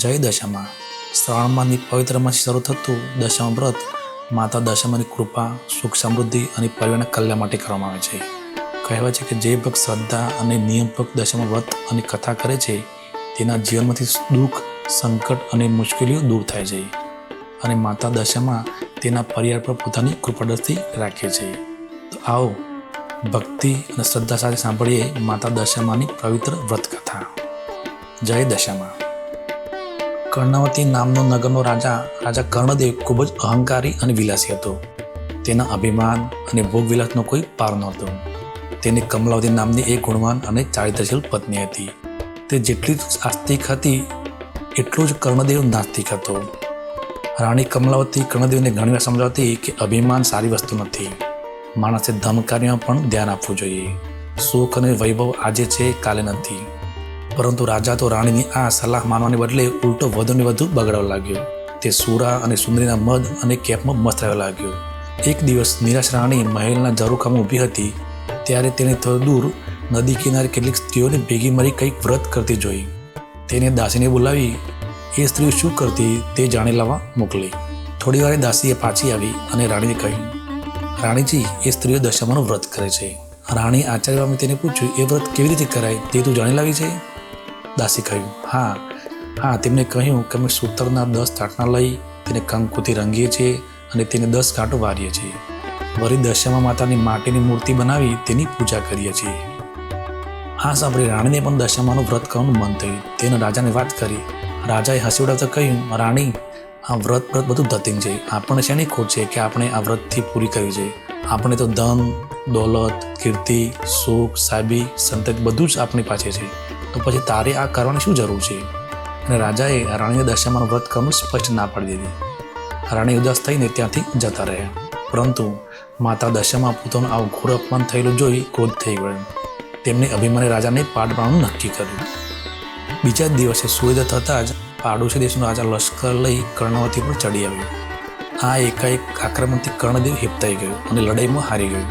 જય દશામાં શ્રાવણમાંની પવિત્રમાંથી શરૂ થતું દશામાં વ્રત માતા દશામાની કૃપા, સુખ, સમૃદ્ધિ અને પરિવારના કલ્યાણ માટે કરવામાં આવે છે. કહેવાય છે કે જે ભક્ત શ્રદ્ધા અને નિયમભક્ત દશામાં વ્રત અને કથા કરે છે તેના જીવનમાંથી દુઃખ, સંકટ અને મુશ્કેલીઓ દૂર થાય છે અને માતા દશામાં તેના પરિવાર પર પોતાની કૃપાદ્રષ્ટિ રાખે છે. તો આવો ભક્તિ અને શ્રદ્ધા સાથે સાંભળીએ માતા દશામાની પવિત્ર વ્રત કથા. જય દશામાં. કર્ણાવતી નામનો નગરનો રાજા કર્ણદેવ ખૂબ જ અહંકારી અને વિલાસી હતો. તેના અભિમાન અને ભોગવિલાસનો કોઈ પાર નહોતો. તેની કમલાવતી નામની એક ગુણવાન અને ચારિત્રશીલ પત્ની હતી. તે જેટલી આસ્તિક હતી એટલું જ કર્ણદેવ નાસ્તિક હતો. રાણી કમલાવતી કર્ણદેવને ઘણીવાર સમજાવતી કે અભિમાન સારી વસ્તુ નથી. માણસે ધન કાર્યમાં પણ ધ્યાન આપવું જોઈએ. સુખ અને વૈભવ આજે છે, કાલે નથી. પરંતુ રાજા તો રાણીની આ સલાહ માનવાને બદલે ઉલટો વધુને વધુ બગડવા લાગ્યો. તે સુરા અને સુંદરીના મદ અને કેપમાં મસ્ત રહેવા લાગ્યો. એક દિવસ નિરાશ રાણી મહેલના ઝરૂખામાં ઊભી હતી. ત્યારે તેને થોડું દૂર નદી કિનારે કેટલીક સ્ત્રીઓને ભેગી મળી કંઈક વ્રત કરતી જોઈ. તેને દાસીને બોલાવી એ સ્ત્રીઓ શું કરતી તે જાણી લાવવા મોકલી. થોડી વારે દાસીએ પાછી આવી અને રાણીને કહ્યું, રાણીજી, એ સ્ત્રીઓ દશામાનું વ્રત કરે છે. રાણી આચાર્યમાં તેને પૂછ્યું, એ વ્રત કેવી રીતે કરાય તે તું જાણી લાવી છે? દાસી કહ્યું, હા. તેમને કહ્યું કે અમે સૂતરના 10 તાટણા લઈ તેને કંકુથી રંગીએ છીએ અને તેને 10 ગાંઠો વારીએ છીએ. વળી દશામા માતાની માટીની મૂર્તિ બનાવી તેની પૂજા કરીએ છીએ. આ સાંભળી રાણીને પણ દશામાનું વ્રત કરવાનું મન થયું. તેને રાજાને વાત કરી. રાજાએ હસી ઉડાવતા કહ્યું, રાણી, આ વ્રત બધું ધતિંગ છે. આપણને શેની ખોટ છે કે આપણે આ વ્રતથી પૂરી કરવી છે? આપણે તો ધન, દોલત, કીર્તિ, સુખ, સાહેબી, સંતતિ બધું જ આપણી પાસે છે. તો પછી તારે આ કરવાની શું જરૂર છે? અને રાજાએ રાણીને દશામાનું વ્રત કરવાનું સ્પષ્ટ ના પાડી દીધી. રાણી ઉદાસ થઈને ત્યાંથી જતા રહ્યા. પરંતુ માતા દશામાં પોતાનું આવું ઘોર અપમાન થયેલું જોઈ ક્રોધ થઈ ગયો. તેમણે અભિમાની રાજાને પાડ પાડવાનું નક્કી કર્યું. બીજા જ દિવસે સૂર્યોદય થતાં જ પાડોશી દેશનો રાજા લશ્કર લઈ કર્ણાવતી પર ચડી આવ્યો. આ એકાએક આક્રમણથી કર્ણદેવ હિપતાઈ ગયો અને લડાઈમાં હારી ગયો.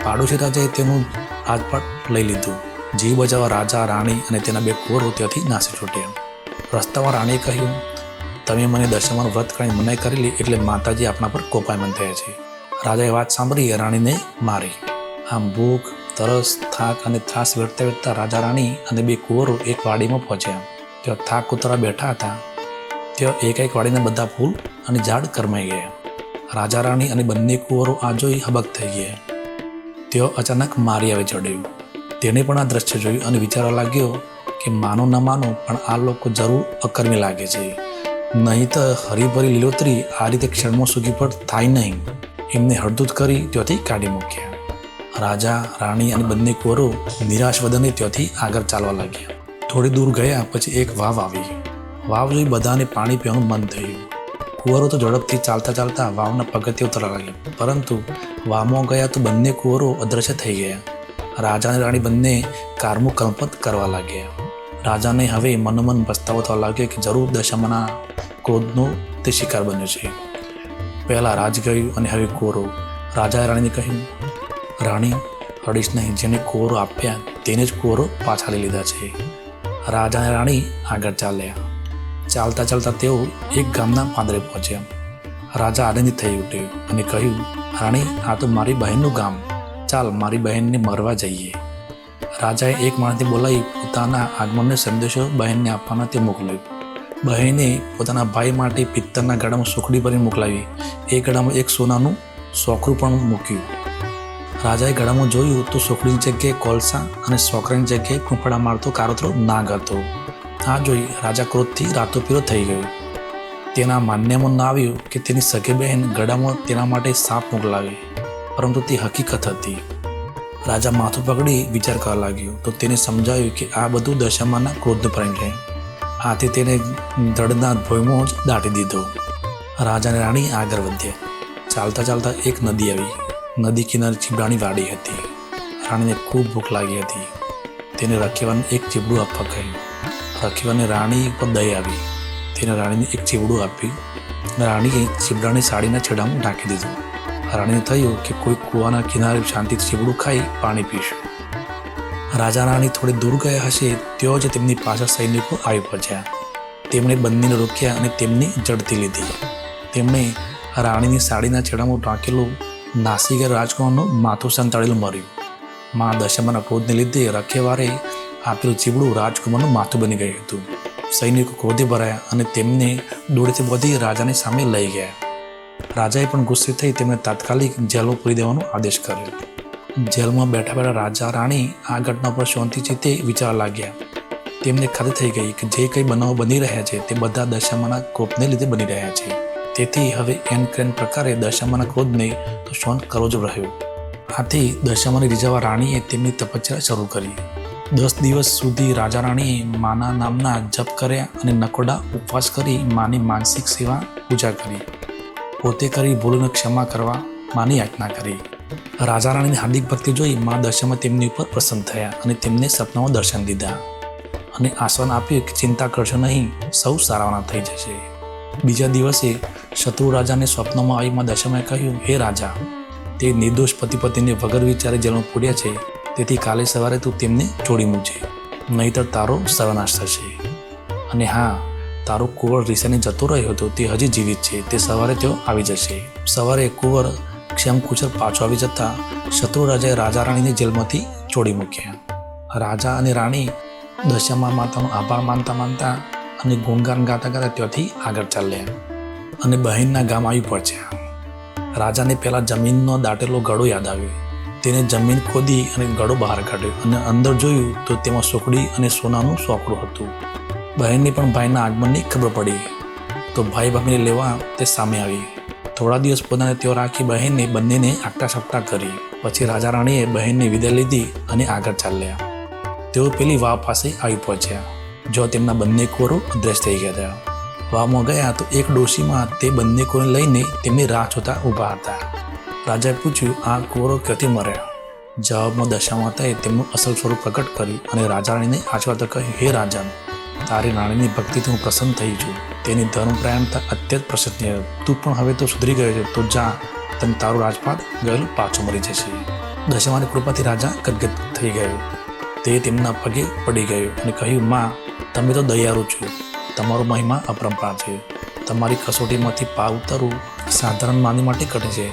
પાડોશી રાજાએ તેનું રાજપાટ લઈ લીધું. જીવ બચાવવા રાજા, રાણી અને તેના 2 કુંવરો ત્યાંથી નાસી છૂટ્યા. રસ્તામાં રાણીએ કહ્યું, તમે મને દશામાનું વ્રત કરીને મનાઈ કરેલી એટલે માતાજી આપણા પર કોપાયમાન થયા છે. રાજાએ વાત સાંભળી રાણીને મારી. આમ ભૂખ, તરસ, થાક અને ત્રાસ વેઠતા વેઠતા રાજા, રાણી અને 2 કુંવરો એક વાડીમાં પહોંચ્યા. ત્યાં થાક ઉતરવા બેઠા હતા. ત્યાં એક વાડીના બધા ફૂલ અને ઝાડ કરમાઈ ગયા. રાજા, રાણી અને બંને કુંવરો આ જોઈ હબક થઈ ગયા. તેઓ અચાનક મારી આવી ચડ્યું. તેને પણ આ દ્રશ્ય જોયું અને વિચારવા લાગ્યો કે માનો ન માનો પણ આ લોકો જરૂર અકર્મી લાગે છે. નહીં તો હરીભરી લીલોતરી આ રીતે ક્ષણમાં સૂકી પર થાય નહીં. એમને હળદૂત કરી ત્યાંથી કાઢી મૂક્યા. રાજા, રાણી અને બંને કુંવરો નિરાશ વદને ત્યાંથી આગળ ચાલવા લાગ્યા. થોડી દૂર ગયા પછી એક વાવ આવી. વાવ જોઈ બધાને પાણી પીવાનું મન થયું. કુંવરો તો ઝડપથી ચાલતા ચાલતા વાવના પગથિયે ઉતરવા લાગ્યા. પરંતુ વાવમાં ગયા તો બંને કુંવરો અદ્રશ્ય થઈ ગયા. રાજા અને રાણી બંને કારમું કંપત કરવા લાગ્યા. રાજાને હવે મનોમન પસ્તાવો થવા લાગ્યો કે જરૂર દશામાના ક્રોધનો તે શિકાર બન્યો છે. પહેલાં રાજ ગયું અને હવે કુંવરો. રાજાએ રાણીને કહ્યું, રાણી, રડીશ નહીં. જેને કુંવરો આપ્યા તેને જ કુંવરો પાછા લઈ લીધા છે. રાજા અને રાણી આગળ ચાલ્યા. ચાલતા ચાલતા તેઓ એક ગામના પાંદરે પહોંચ્યા. રાજા આનંદિત થઈ ઉઠ્યો અને કહ્યું, રાણી, આ તો મારી બહેનનું ગામ. ચાલ મારી બહેનને મરવા જઈએ. રાજાએ એક માણસને બોલાવી પોતાના આગમનનો સંદેશો બહેનને આપવાના તે મોકલ્યો. બહેને પોતાના ભાઈ માટે પિત્તરના ગળામાં સુખડી ભરીને મોકલાવી. એ ગળામાં એક સોનાનું સોકરું પણ મૂક્યું. રાજાએ ગળામાં જોયું તો સોકડીની જગ્યાએ કોલસા અને સોકરાની જગ્યાએ કૂંફળા મારતો કારોતરો નાગ હતો. આ જોઈ રાજા ક્રોધથી રાતોપીરો થઈ ગયો. તેના માન્યમાં ના આવ્યું કે તેની સગી બહેન ગળામાં તેના માટે સાપ મોકલાવી, પરંતુ તે હકીકત હતી. રાજા માથું પકડી વિચાર કરવા લાગ્યો તો તેને સમજાયું કે આ બધું દશામાના ક્રોધનું પરિણામ છે. આથી તેને ધડના ભોયમાં જ દાટી દીધો. રાજા અને રાણી આગળ વધ્યા. ચાલતા ચાલતા એક નદી આવી. નદી કિનારે ચીબડાની વાડી હતી. રાણીને ખૂબ ભૂખ લાગી હતી. તેને રખેવાને એક ચીબડું આપવા કહ્યું. રખેવાને રાણી પર દયા આવી. તેને રાણીને એક ચીબડું આપ્યું. રાણીએ ચીબડાની સાડીના છેડામાં ઢાંકી દીધું. રાણીને થયું કે કોઈ કૂવાના કિનારે શાંતિથી ચીબડું ખાઈ પાણી પીશું. રાજા રાણી થોડી દૂર ગયા હશે ત્યાં જ તેમની પાછળ સૈનિકો આવી પહોંચ્યા. તેમણે બંનેને રોક્યા અને તેમની ઝડપી લીધી. તેમણે રાણીની સાડીના છેડામાં ટાંકેલું નાસિકા રાજકુમારનું માથું સંતાડેલું મળ્યું. મા દશામાના ક્રોધને લીધે રખેવારે આપેલું ચીબડું રાજકુમારનું માથું બની ગયું હતું. સૈનિકો ક્રોધે ભરાયા અને તેમને દોડેથી બધી રાજાની સામે લઈ ગયા. રાજાએ પણ ગુસ્સે થઈ તેમને તાત્કાલિક જેલમાં પૂરી દેવાનો આદેશ કર્યો. જેલમાં બેઠા બેઠા રાજા રાણી આ ઘટના પર શાંતિ ચિત્તે વિચારવા લાગ્યા. તેમને ખાતરી થઈ ગઈ કે જે કંઈ બનાવો બની રહ્યા છે તે બધા દશામાના ક્રોધને લીધે બની રહ્યા છે. તેથી હવે એન પ્રકારે દશામાના ક્રોધને તો શાંત કરવો જ રહ્યો. આથી દશામાને રીઝવવા રાણીએ તેમની તપસ્યા શરૂ કરી. 10 દિવસ સુધી રાજા રાણીએ માના નામના જપ કર્યા અને નકોડા ઉપવાસ કરી માની માનસિક સેવા પૂજા કરી. પોતે કરી ભૂલોને ક્ષમા કરવા માની યાચના કરી. રાજા રાણીની હાર્દિક ભક્તિ જોઈ મા દશામાં તેમની ઉપર પ્રસન્ન થયા અને તેમને સપનામાં દર્શન દીધા અને આશ્વાસન આપ્યું કે ચિંતા કરશો નહીં, સૌ સારાવાના થઈ જશે. બીજા દિવસે શત્રુ રાજાને સ્વપ્નમાં આવી મા દશામાએ કહ્યું, હે રાજા, તે નિર્દોષ પતિને વગર વિચારે જેલમાં પૂર્યા છે, તેથી કાલે સવારે તું તેમને છોડી મૂકજે, નહીંતર તારો સર્વનાશ થશે. અને હા, તારો કુંવર રીસાને જતો રહ્યો હતો તે હજી જીવિત છે, તે સવારે તેઓ આવી જશે. સવારે કુંવર ક્ષેમકુશળ પાછો આવી જતા શત્રુ રાજાએ રાજા રાણીને જેલમાંથી છોડી મૂક્યા. રાજા અને રાણી દશામા માતાનો આભાર માનતા અને ગુણગાન ગાતા ત્યાંથી આગળ ચાલ્યા અને બહેનના ગામ આવી પહોંચ્યા. રાજાને પહેલાં જમીનનો દાટેલો ગળો યાદ આવ્યો. તેને જમીન ખોદી અને ગળો બહાર કાઢ્યો અને અંદર જોયું તો તેમાં સોકડી અને સોનાનું સોકડું હતું. બહેનને પણ ભાઈના આગમનની ખબર પડી તો ભાઈ ભાભીને લેવા તે સામે આવી. થોડા દિવસ પોતાને તેઓ રાખી બહેનને બંનેને આગટા સપટા કરી. પછી રાજા રાણીએ બહેનને વિદાય લીધી અને આગળ ચાલ્યા. તેઓ પેલી વાવ પાસે આવી પહોંચ્યા, જો તેમના બંને કુંવરો અદ્રશ્ય થઈ ગયા હતા. વાવમાં ગયા તો એક ડોશીમાં તે બંને કુંવરને લઈને તેમની રાહ જોતા ઊભા હતા. રાજાએ પૂછ્યું, આ કુંવરો ક્યાંથી મર્યા? જવાબમાં દશામાતાએ તેમનું અસલ સ્વરૂપ પ્રગટ કર્યું અને રાજા રાણીને આશીર્વાદ કહ્યું, હે રાજન, તારી રાણીની ભક્તિથી હું પ્રસન્ન થઈ છું. તેની ધર્મપ્રાયણતા અત્યંત પ્રશંસનીય. તું પણ હવે તો સુધરી ગયો છે, તો જા, તને તારું રાજપાટ ગયેલું પાછું મળી જશે. દશામાની કૃપાથી રાજા ગદગદ થઈ ગયો. તે તેમના પગે પડી ગયો અને કહ્યું, માં, તમે તો દયાળુ છો, તમારો મહિમા અપરંપાર છે. તમારી કસોટીમાંથી પાર ઉતરવું સાધારણ માનવી માટે કઠિન છે,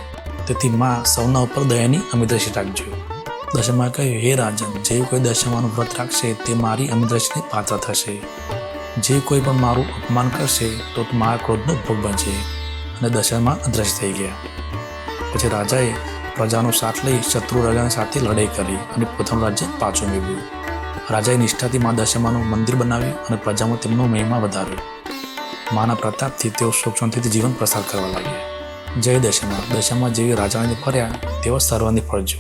તેથી માં સૌના ઉપર દયાની અમિદ્રષ્ટિ રાખજો. દશામાએ કહ્યું, હે રાજન, જે કોઈ દશામાનું વ્રત રાખશે તે મારી અમિદ્રષ્ટિને પાત્ર થશે. જે કોઈ પણ મારું અપમાન કરશે તો મારા ક્રોધનો ભોગ બનશે. અને દશામા અદ્રશ્ય થઈ ગયા. પછી રાજાએ પ્રજાનો સાથ લઈ શત્રુ રાજાની સાથે લડાઈ કરી અને પોતાનું રાજ્ય પાછું મેળવ્યું. રાજાએ નિષ્ઠાથી મા દશામાનું મંદિર બનાવ્યું અને પ્રજામાં તેમનો મહિમા વધાર્યો. માના પ્રતાપથી તેઓ સુખ શાંતિથી જીવન પસાર કરવા લાગ્યા. જય દશામા. દશામા જેવી રાજાને ફર્યા તેવા સર્વાંની ફળજો.